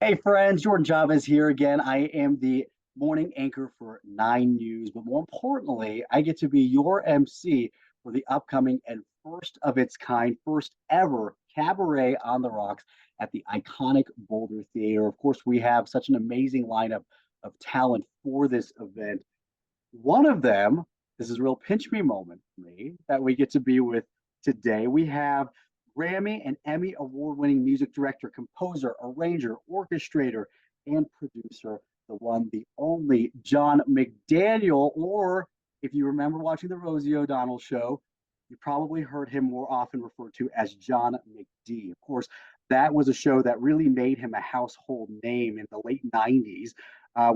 Hey friends, Jordan Chavez here again. I am the morning anchor for 9 News, but more importantly, I get to be your MC for the upcoming and first of its kind, first ever Cabaret on the Rocks at the iconic Boulder Theater. Of course, we have such an amazing lineup of talent for this event. One of them, this is a real pinch me moment for me that we get to be with today. We have Grammy and Emmy Award-winning music director, composer, arranger, orchestrator, and producer, the one, the only John McDaniel, or if you remember watching the Rosie O'Donnell show, you probably heard him more often referred to as John McD. Of course, that was a show that really made him a household name in the late 90s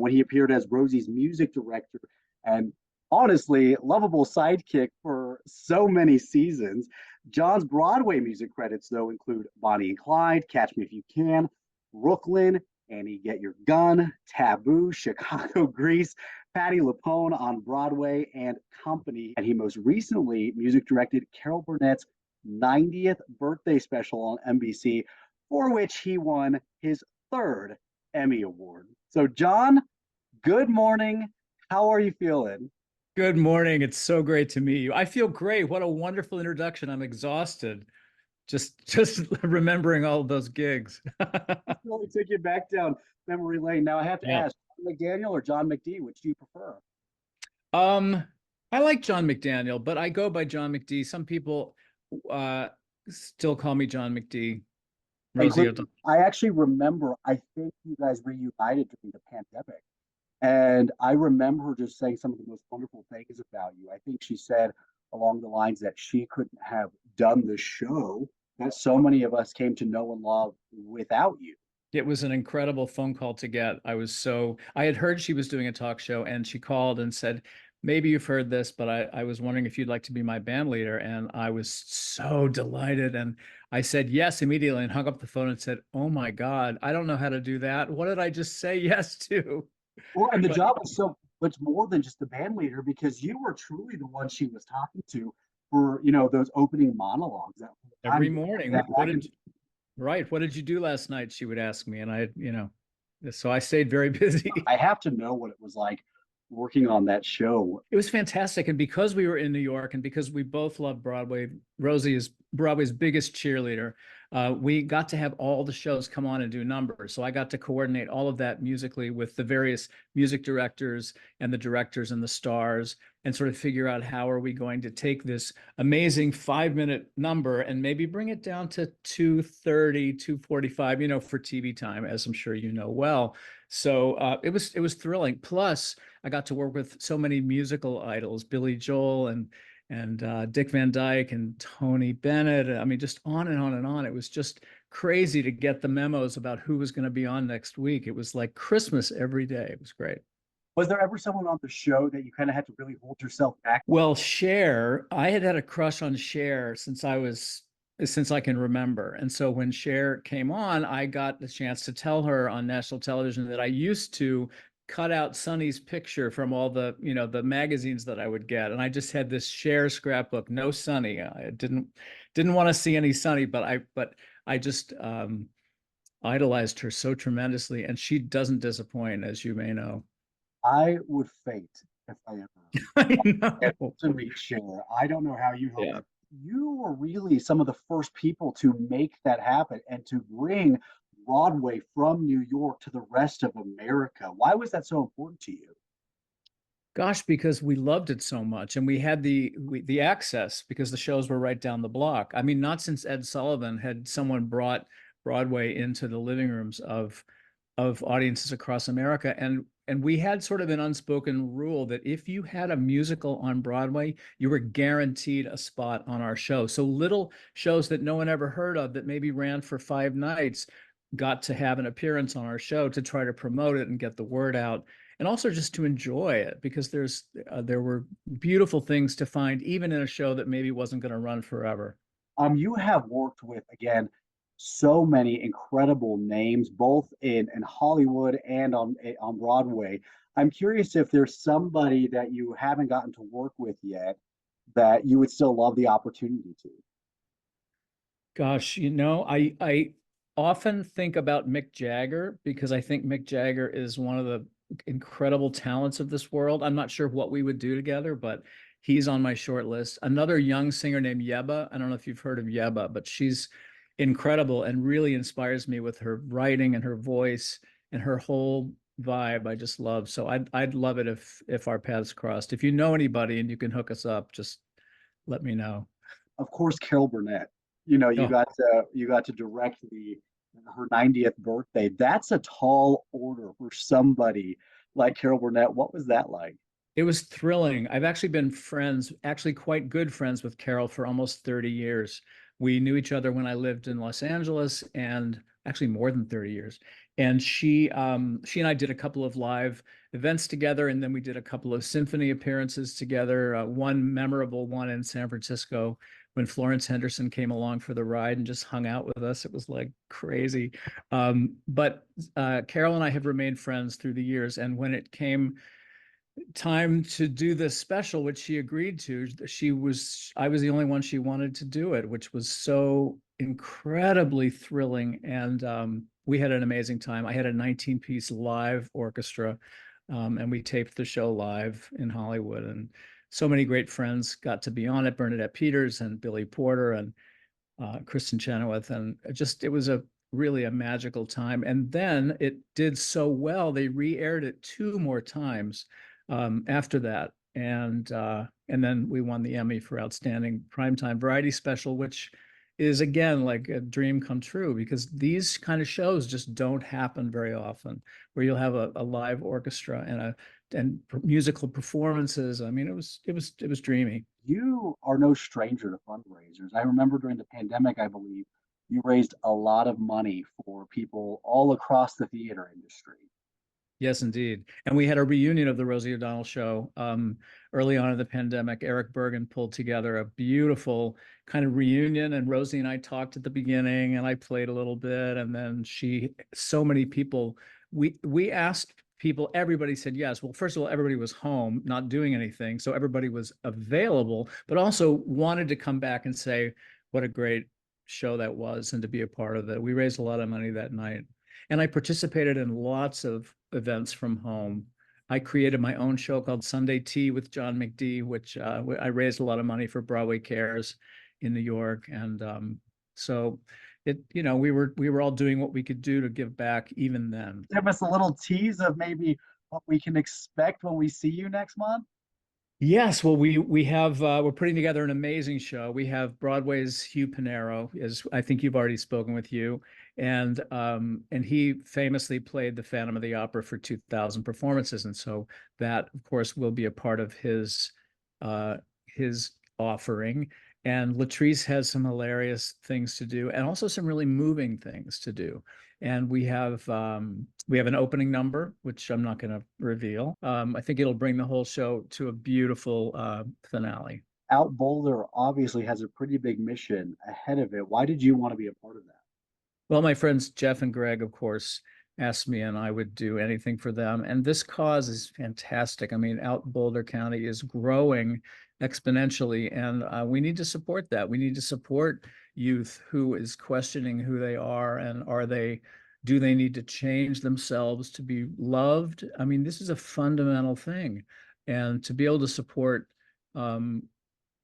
when he appeared as Rosie's music director and honestly lovable sidekick for so many seasons. John's Broadway music credits, though, include Bonnie and Clyde, Catch Me If You Can, Brooklyn, Annie Get Your Gun, Taboo, Chicago, Grease, Patti LuPone on Broadway, and Company. And he most recently music directed Carol Burnett's 90th birthday special on NBC, for which he won his third Emmy Award. So, John, good morning. How are you feeling? Good morning. It's so great to meet you. I feel great. What a wonderful introduction. I'm exhausted just remembering all of those gigs. Really took you back down memory lane. Now I have to Yeah. ask, John McDaniel or John McD, which do you prefer? Um, I like John McDaniel, but I go by John McD. Some people uh still call me John McD. Rosie Including, O'Donnell. I actually remember, I think you guys reunited during the pandemic. And I remember her just saying some of the most wonderful things about you. I think she said along the lines that she couldn't have done the show that so many of us came to know and love without you. It was an incredible phone call to get. I had heard she was doing a talk show and she called and said, maybe you've heard this, but I was wondering if you'd like to be my band leader. And I was so delighted. And I said yes immediately and hung up the phone and said, oh my God, I don't know how to do that. What did I just say yes to? Well, and the But job was so much more than just the band leader because you were truly the one she was talking to for, those opening monologues that every time morning, that what back in. did right, what did you do last night? She would ask me. And so I stayed very busy. I have to know what it was like working on that show. It was fantastic. And because we were in New York and because we both love Broadway, Rosie is Broadway's biggest cheerleader. We got to have all the shows come on and do numbers. So I got to coordinate all of that musically with the various music directors and the directors and the stars and sort of figure out how are we going to take this amazing 5-minute number and maybe bring it down to 2:30, 2:45, for TV time, as I'm sure you know well. So it was thrilling. Plus, I got to work with so many musical idols, Billy Joel and Dick Van Dyke and Tony Bennett. I mean, just on and on and on. It was just crazy to get the memos about who was going to be on next week. It was like Christmas every day. It was great. Was there ever someone on the show that you kind of had to really hold yourself back? Well, Cher, I had a crush on Cher since I can remember. And so when Cher came on, I got the chance to tell her on national television that I used to cut out Sonny's picture from all the magazines that I would get. And I just had this Cher scrapbook, no Sonny. I didn't want to see any Sonny, but I just idolized her so tremendously. And she doesn't disappoint, as you may know. I would faint if I ever I get know. to meet Cher. I don't know how you held Yeah. it. You were really some of the first people to make that happen and to bring Broadway from New York to the rest of America. Why was that so important to you? Gosh, because we loved it so much, and we had the access because the shows were right down the block. I mean, not since Ed Sullivan had someone brought Broadway into the living rooms of audiences across America, and we had sort of an unspoken rule that if you had a musical on Broadway, you were guaranteed a spot on our show. So little shows that no one ever heard of that maybe ran for 5 nights got to have an appearance on our show to try to promote it and get the word out and also just to enjoy it because there were beautiful things to find even in a show that maybe wasn't going to run forever. You have worked with, again, so many incredible names, both in Hollywood and on Broadway. I'm curious if there's somebody that you haven't gotten to work with yet that you would still love the opportunity to. Gosh, often think about Mick Jagger because I think Mick Jagger is one of the incredible talents of this world. I'm not sure what we would do together, but he's on my short list. Another young singer named Yeba. I don't know if you've heard of Yeba, but she's incredible and really inspires me with her writing and her voice and her whole vibe. I just love. So I'd love it if our paths crossed. If you know anybody and you can hook us up, just let me know. Of course, Carol Burnett. You know, Oh, you got to direct the her 90th birthday. That's a tall order for somebody like Carol Burnett. What was that like? it was thrilling. I've actually been friends, actually quite good friends with Carol for almost 30 years. We knew each other when I lived in Los Angeles and actually more than 30 years. And she and I did a couple of live events together, and then we did a couple of symphony appearances together. One memorable one in San Francisco when Florence Henderson came along for the ride and just hung out with us. It was like crazy. But Carol and I have remained friends through the years. And when it came time to do this special, which she agreed to, I was the only one she wanted to do it, which was so incredibly thrilling. And we had an amazing time. I had a 19-piece live orchestra, and we taped the show live in Hollywood. And so many great friends got to be on it, Bernadette Peters and Billy Porter and Kristen Chenoweth. And it was really a magical time. And then it did so well, they re-aired it two more times after that. And then we won the Emmy for Outstanding Primetime Variety Special, which is again like a dream come true because these kind of shows just don't happen very often, where you'll have a live orchestra and musical performances. I mean, it was dreamy. You are no stranger to fundraisers. I remember during the pandemic, I believe you raised a lot of money for people all across the theater industry. Yes, indeed. And we had a reunion of the Rosie O'Donnell show early on in the pandemic. Eric Bergen pulled together a beautiful kind of reunion, and Rosie and I talked at the beginning, and I played a little bit, and then so many people, we asked people, everybody said yes. Well, first of all, everybody was home, not doing anything, so everybody was available, but also wanted to come back and say what a great show that was and to be a part of it. We raised a lot of money that night. And I participated in lots of events from home. I created my own show called Sunday Tea with John McD, which I raised a lot of money for Broadway Cares in New York. And so we were all doing what we could do to give back even then. Give us a little tease of maybe what we can expect when we see you next month. Yes, well, we have we're putting together an amazing show. We have Broadway's Hugh Pinero, as I think you've already spoken with you, and he famously played the Phantom of the Opera for 2,000 performances, and so that, of course, will be a part of his offering. And Latrice has some hilarious things to do, and also some really moving things to do. And we have an opening number, which I'm not going to reveal. I think it'll bring the whole show to a beautiful finale. Out Boulder obviously has a pretty big mission ahead of it. Why did you want to be a part of that? Well, my friends Jeff and Greg, of course, asked me, and I would do anything for them. And this cause is fantastic. I mean, out Boulder County is growing exponentially, and we need to support that. We need to support youth who is questioning who they are and do they need to change themselves to be loved? I mean, this is a fundamental thing, and to be able to support um,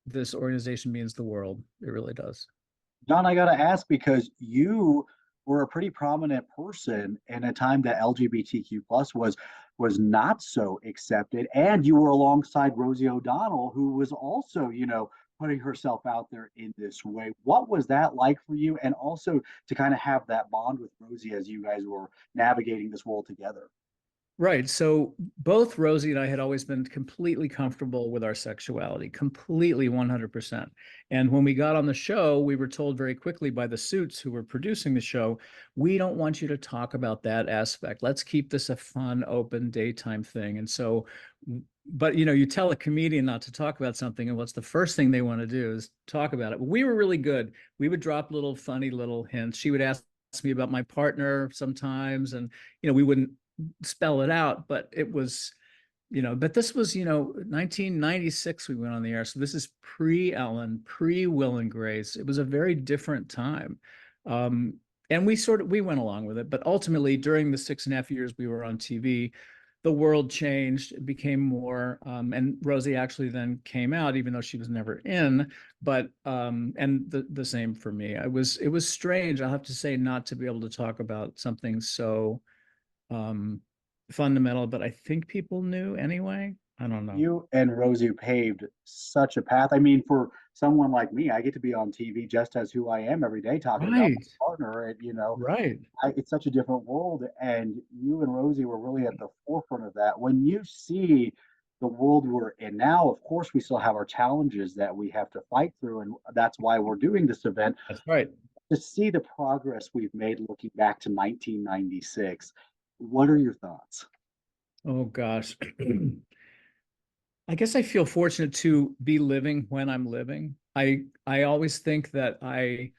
this organization means the world. It really does. John, I got to ask because you were a pretty prominent person in a time that LGBTQ plus was not so accepted, and you were alongside Rosie O'Donnell, who was also, putting herself out there in this way. What was that like for you? And also to kind of have that bond with Rosie as you guys were navigating this world together. Right. So both Rosie and I had always been completely comfortable with our sexuality, completely 100%. And when we got on the show, we were told very quickly by the suits who were producing the show, we don't want you to talk about that aspect. Let's keep this a fun, open daytime thing. And so, but you tell a comedian not to talk about something, and what's the first thing they want to do is talk about it. But we were really good. We would drop little funny little hints. She would ask me about my partner sometimes, and we wouldn't spell it out, but it was, but this was, 1996 we went on the air. So this is pre-Ellen, pre-Will and Grace. It was a very different time. and we went along with it. But ultimately, during the 6.5 years we were on TV, the world changed. It became more, and Rosie actually then came out, even though she was never in. But and the same for me. It was strange, I'll have to say, not to be able to talk about something so fundamental. But I think people knew anyway. I don't know. You and Rosie paved such a path. I mean, for someone like me, I get to be on TV just as who I am every day, talking about Right, my partner, and right. it's such a different world. And you and Rosie were really at the forefront of that. When you see the world we're in now, of course, we still have our challenges that we have to fight through, and that's why we're doing this event. That's right. To see the progress we've made looking back to 1996, what are your thoughts? Oh gosh. I guess I feel fortunate to be living when I'm living. I always think that I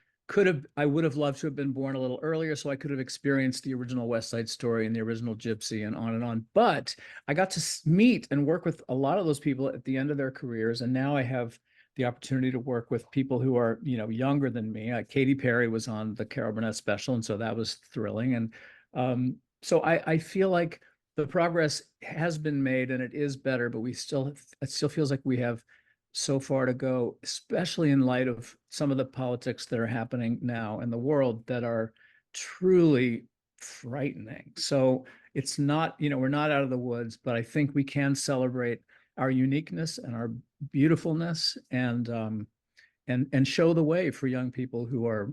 would have loved to have been born a little earlier so I could have experienced the original West Side Story and the original Gypsy and on and on. But I got to meet and work with a lot of those people at the end of their careers, and now I have the opportunity to work with people who are, younger than me. Katy Perry was on the Carol Burnett special, and so that was thrilling. And so I feel like the progress has been made and it is better, but it still feels like we have so far to go, especially in light of some of the politics that are happening now in the world that are truly frightening. So it's not, we're not out of the woods, but I think we can celebrate our uniqueness and our beautifulness, and show the way for young people who are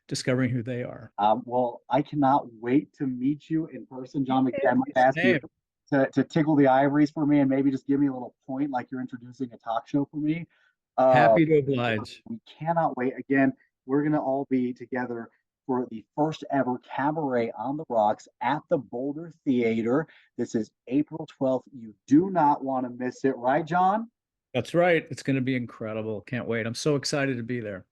discovering who they are. Well, I cannot wait to meet you in person, John McDaniel. I might ask you Same. to tickle the ivories for me and maybe just give me a little point like you're introducing a talk show for me. Uh, Happy to oblige. we cannot wait. Again, we're going to all be together for the first ever Cabaret on the Rocks at the Boulder Theater. This is April 12th. You do not want to miss it, right, John? That's right. It's going to be incredible. Can't wait. I'm so excited to be there.